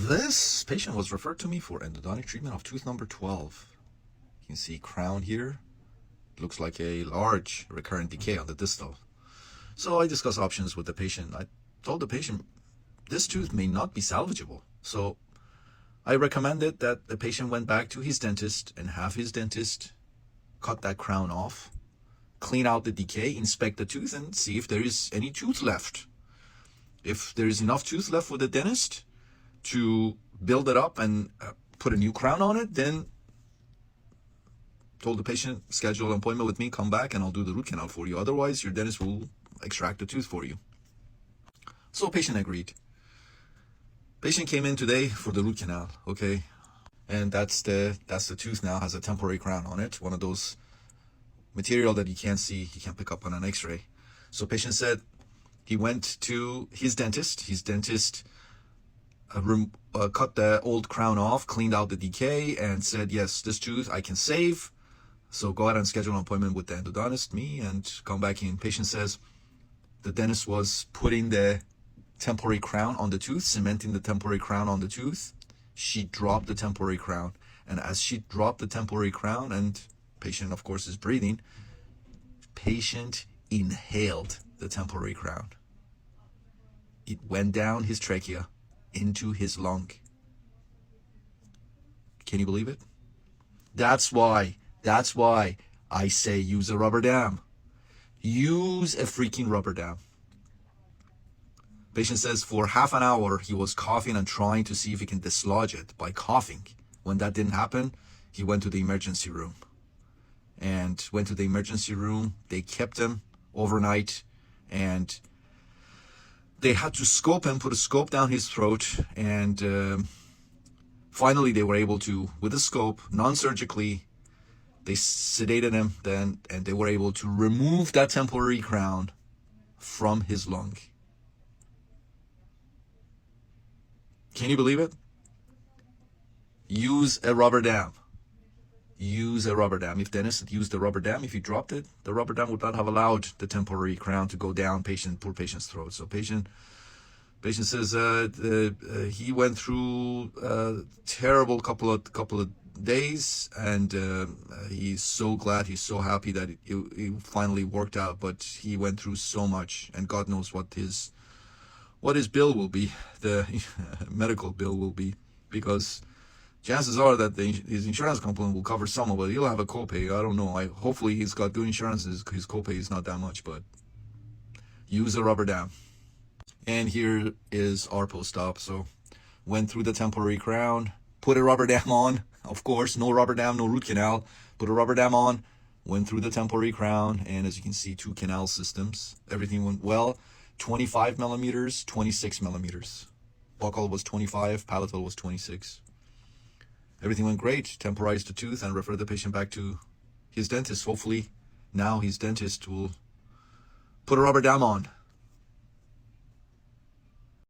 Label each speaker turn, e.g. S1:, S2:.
S1: This patient was referred to me for endodontic treatment of tooth number 12. You can see crown here. It looks like a large recurrent decay on the distal. So I discussed options with the patient. I told the patient this tooth may not be salvageable. So I recommended that the patient went back to his dentist and have his dentist cut that crown off, clean out the decay, inspect the tooth, and see if there is any tooth left. If there is enough tooth left for the dentist to build it up and put a new crown on it, then told the patient, schedule an appointment with me, come back and I'll do the root canal for you. Otherwise, your dentist will extract the tooth for you. So patient agreed. Patient came in today for the root canal, okay? And that's the tooth now, has a temporary crown on it. One of those material that you can't see, you can't pick up on an x-ray. So patient said he went to his dentist. His dentist cut the old crown off, cleaned out the decay, and said, yes, this tooth I can save. So go ahead and schedule an appointment with the endodontist, me, and come back in. Patient says the dentist was putting the temporary crown on the tooth, cementing the temporary crown on the tooth. She dropped the temporary crown. And as she dropped the temporary crown, and patient, of course, is breathing, patient inhaled the temporary crown. It went down his trachea into his lung. Can you believe it? That's why I say use a rubber dam. Use a freaking rubber dam. Patient says for half an hour he was coughing and trying to see if he can dislodge it by coughing. When that didn't happen, he went to the emergency room. And went to the emergency room. They kept him overnight, and they had to scope him, put a scope down his throat, and finally they were able to, with a scope, non-surgically, they sedated him then, and they were able to remove that temporary crown from his lung. Can you believe it? Use a rubber dam. Use a rubber dam. If dentist had used the rubber dam, if he dropped it, the rubber dam would not have allowed the temporary crown to go down poor patient's throat. So patient says he went through a terrible couple of days, and he's so glad, he's so happy that it finally worked out. But he went through so much, and God knows what his bill will be, the medical bill will be, because chances are that his insurance company will cover some of it. He'll have a copay. I don't know. Hopefully he's got good insurance. His copay is not that much, but use a rubber dam. And here is our post-op. So went through the temporary crown, put a rubber dam on. Of course, no rubber dam, no root canal. Put a rubber dam on, went through the temporary crown, and as you can see, 2 canal systems. Everything went well. 25 millimeters, 26 millimeters. Buccal was 25, palatal was 26. Everything went great. Temporized the tooth and referred the patient back to his dentist. Hopefully now his dentist will put a rubber dam on.